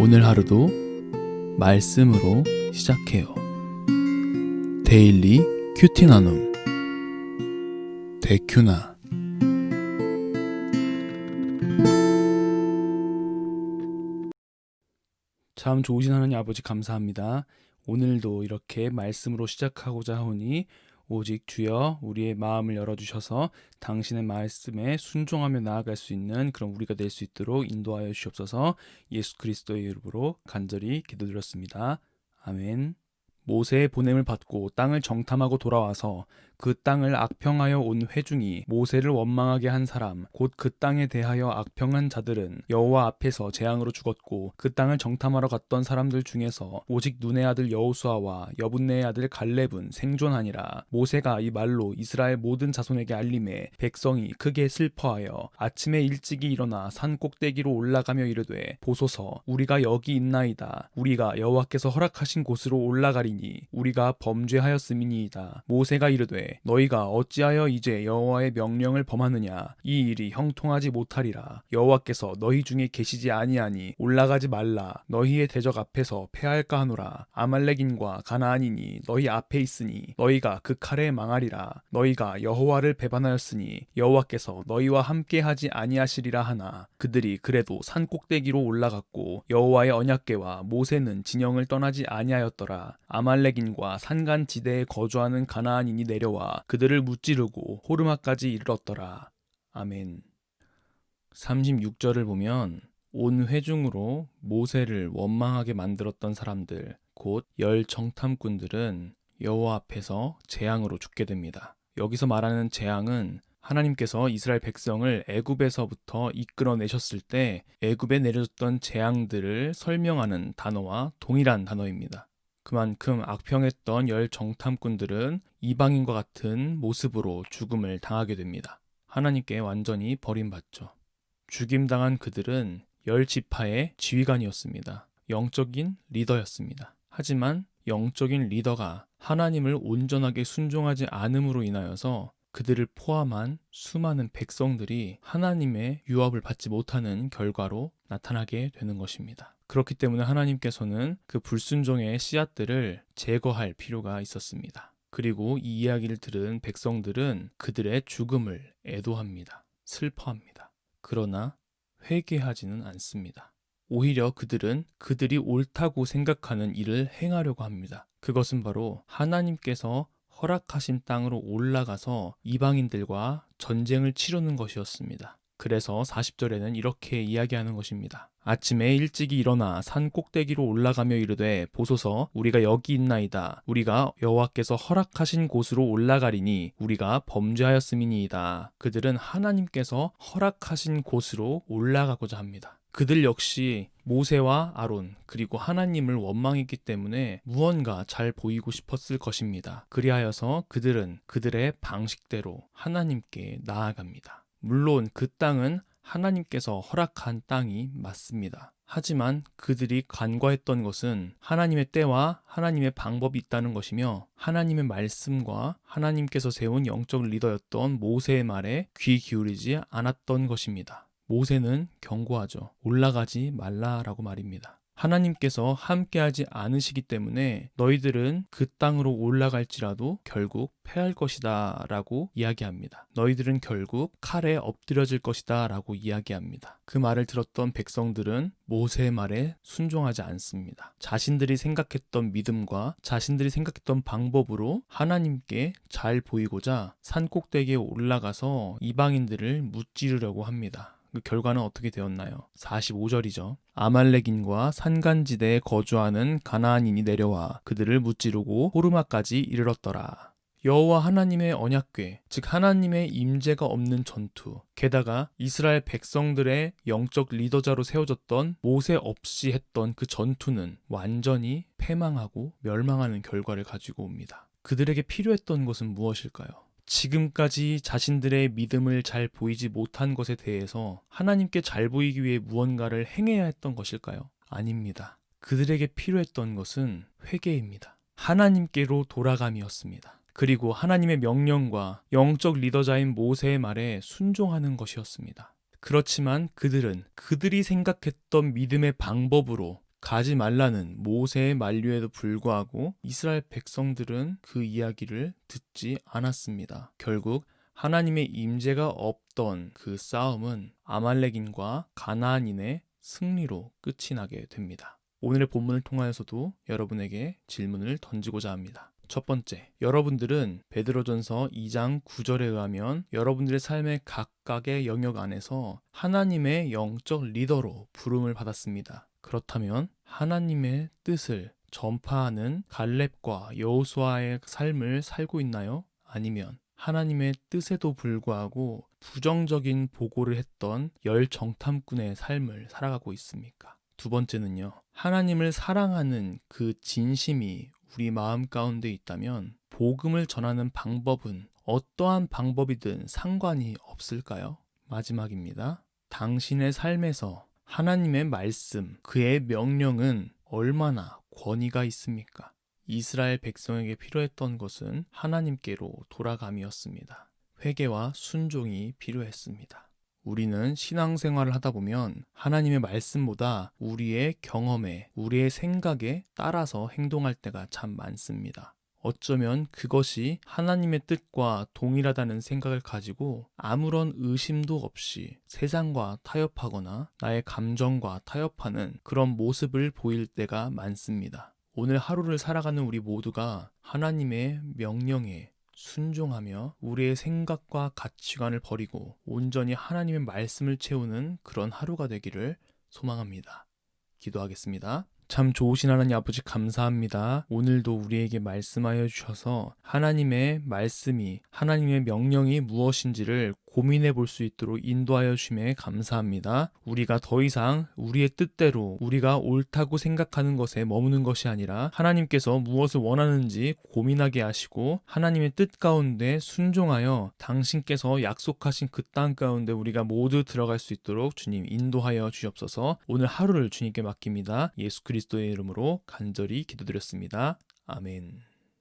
오늘 하루도 말씀으로 시작해요. 데일리 큐티 나눔 데큐나. 참 좋으신 하나님 아버지 감사합니다. 오늘도 이렇게 말씀으로 시작하고자 하오니 오직 주여 우리의 마음을 열어주셔서 당신의 말씀에 순종하며 나아갈 수 있는 그런 우리가 될 수 있도록 인도하여 주시옵소서. 예수 그리스도의 이름으로 간절히 기도드렸습니다. 아멘. 모세의 보냄을 받고 땅을 정탐하고 돌아와서 그 땅을 악평하여 온 회중이 모세를 원망하게 한 사람, 곧 그 땅에 대하여 악평한 자들은 여호와 앞에서 재앙으로 죽었고, 그 땅을 정탐하러 갔던 사람들 중에서 오직 눈의 아들 여호수아와 여분네의 아들 갈렙은 생존하니라. 모세가 이 말로 이스라엘 모든 자손에게 알림해 백성이 크게 슬퍼하여 아침에 일찍이 일어나 산 꼭대기로 올라가며 이르되, 보소서, 우리가 여기 있나이다. 우리가 여호와께서 허락하신 곳으로 올라가리니 우리가 범죄하였음이니이다. 모세가 이르되, 너희가 어찌하여 이제 여호와의 명령을 범하느냐? 이 일이 형통하지 못하리라. 여호와께서 너희 중에 계시지 아니하니 올라가지 말라. 너희의 대적 앞에서 패할까 하노라. 아말렉인과 가나안인이 너희 앞에 있으니 너희가 그 칼에 망하리라. 너희가 여호와를 배반하였으니 여호와께서 너희와 함께하지 아니하시리라 하나, 그들이 그래도 산 꼭대기로 올라갔고 여호와의 언약궤와 모세는 진영을 떠나지 아니하였더라. 아말렉인과 산간 지대에 거주하는 가나안인이 내려와 그들을 무찌르고 호르마까지 이르렀더라. 아멘. 36절을 보면 온 회중으로 모세를 원망하게 만들었던 사람들, 곧 열 정탐꾼들은 여호와 앞에서 재앙으로 죽게 됩니다. 여기서 말하는 재앙은 하나님께서 이스라엘 백성을 애굽에서부터 이끌어내셨을 때 애굽에 내려졌던 재앙들을 설명하는 단어와 동일한 단어입니다. 그만큼 악평했던 열 정탐꾼들은 이방인과 같은 모습으로 죽음을 당하게 됩니다. 하나님께 완전히 버림받죠. 죽임당한 그들은 열 지파의 지휘관이었습니다. 영적인 리더였습니다. 하지만 영적인 리더가 하나님을 온전하게 순종하지 않음으로 인하여서 그들을 포함한 수많은 백성들이 하나님의 유업을 받지 못하는 결과로 나타나게 되는 것입니다. 그렇기 때문에 하나님께서는 그 불순종의 씨앗들을 제거할 필요가 있었습니다. 그리고 이 이야기를 들은 백성들은 그들의 죽음을 애도합니다. 슬퍼합니다. 그러나 회개하지는 않습니다. 오히려 그들은 그들이 옳다고 생각하는 일을 행하려고 합니다. 그것은 바로 하나님께서 허락하신 땅으로 올라가서 이방인들과 전쟁을 치르는 것이었습니다. 그래서 40절에는 이렇게 이야기하는 것입니다. 아침에 일찍이 일어나 산 꼭대기로 올라가며 이르되, 보소서, 우리가 여기 있나이다. 우리가 여호와께서 허락하신 곳으로 올라가리니 우리가 범죄하였음이니이다. 그들은 하나님께서 허락하신 곳으로 올라가고자 합니다. 그들 역시 모세와 아론 그리고 하나님을 원망했기 때문에 무언가 잘 보이고 싶었을 것입니다. 그리하여서 그들은 그들의 방식대로 하나님께 나아갑니다. 물론 그 땅은 하나님께서 허락한 땅이 맞습니다. 하지만 그들이 간과했던 것은 하나님의 때와 하나님의 방법이 있다는 것이며, 하나님의 말씀과 하나님께서 세운 영적 리더였던 모세의 말에 귀 기울이지 않았던 것입니다. 모세는 경고하죠. 올라가지 말라라고 말입니다. 하나님께서 함께하지 않으시기 때문에 너희들은 그 땅으로 올라갈지라도 결국 패할 것이다 라고 이야기합니다. 너희들은 결국 칼에 엎드려질 것이다 라고 이야기합니다. 그 말을 들었던 백성들은 모세의 말에 순종하지 않습니다. 자신들이 생각했던 믿음과 자신들이 생각했던 방법으로 하나님께 잘 보이고자 산 꼭대기에 올라가서 이방인들을 무찌르려고 합니다. 그 결과는 어떻게 되었나요? 45절이죠. 아말렉인과 산간지대에 거주하는 가나안인이 내려와 그들을 무찌르고 호르마까지 이르렀더라. 여호와 하나님의 언약궤, 즉 하나님의 임재가 없는 전투, 게다가 이스라엘 백성들의 영적 리더자로 세워졌던 모세 없이 했던 그 전투는 완전히 패망하고 멸망하는 결과를 가지고 옵니다. 그들에게 필요했던 것은 무엇일까요? 지금까지 자신들의 믿음을 잘 보이지 못한 것에 대해서 하나님께 잘 보이기 위해 무언가를 행해야 했던 것일까요? 아닙니다. 그들에게 필요했던 것은 회개입니다. 하나님께로 돌아감이었습니다. 그리고 하나님의 명령과 영적 리더자인 모세의 말에 순종하는 것이었습니다. 그렇지만 그들은 그들이 생각했던 믿음의 방법으로 가지 말라는 모세의 만류에도 불구하고 이스라엘 백성들은 그 이야기를 듣지 않았습니다. 결국 하나님의 임재가 없던 그 싸움은 아말렉인과 가나안인의 승리로 끝이 나게 됩니다. 오늘의 본문을 통하여서도 여러분에게 질문을 던지고자 합니다. 첫 번째, 여러분들은 베드로전서 2장 9절에 의하면 여러분들의 삶의 각각의 영역 안에서 하나님의 영적 리더로 부름을 받았습니다. 그렇다면 하나님의 뜻을 전파하는 갈렙과 여호수아의 삶을 살고 있나요? 아니면 하나님의 뜻에도 불구하고 부정적인 보고를 했던 열정탐꾼의 삶을 살아가고 있습니까? 두 번째는요, 하나님을 사랑하는 그 진심이 우리 마음 가운데 있다면 복음을 전하는 방법은 어떠한 방법이든 상관이 없을까요? 마지막입니다. 당신의 삶에서 하나님의 말씀, 그의 명령은 얼마나 권위가 있습니까? 이스라엘 백성에게 필요했던 것은 하나님께로 돌아감이었습니다. 회개와 순종이 필요했습니다. 우리는 신앙생활을 하다 보면 하나님의 말씀보다 우리의 경험에, 우리의 생각에 따라서 행동할 때가 참 많습니다. 어쩌면 그것이 하나님의 뜻과 동일하다는 생각을 가지고 아무런 의심도 없이 세상과 타협하거나 나의 감정과 타협하는 그런 모습을 보일 때가 많습니다. 오늘 하루를 살아가는 우리 모두가 하나님의 명령에 순종하며 우리의 생각과 가치관을 버리고 온전히 하나님의 말씀을 채우는 그런 하루가 되기를 소망합니다. 기도하겠습니다. 참 좋으신 하나님 아버지 감사합니다. 오늘도 우리에게 말씀하여 주셔서 하나님의 말씀이, 하나님의 명령이 무엇인지를 고민해 볼 수 있도록 인도하여 주심에 감사합니다. 우리가 더 이상 우리의 뜻대로 우리가 옳다고 생각하는 것에 머무는 것이 아니라 하나님께서 무엇을 원하는지 고민하게 하시고 하나님의 뜻 가운데 순종하여 당신께서 약속하신 그 땅 가운데 우리가 모두 들어갈 수 있도록 주님 인도하여 주옵소서. 오늘 하루를 주님께 맡깁니다. 예수 그리스도의 이름으로 간절히 기도드렸습니다. 아멘.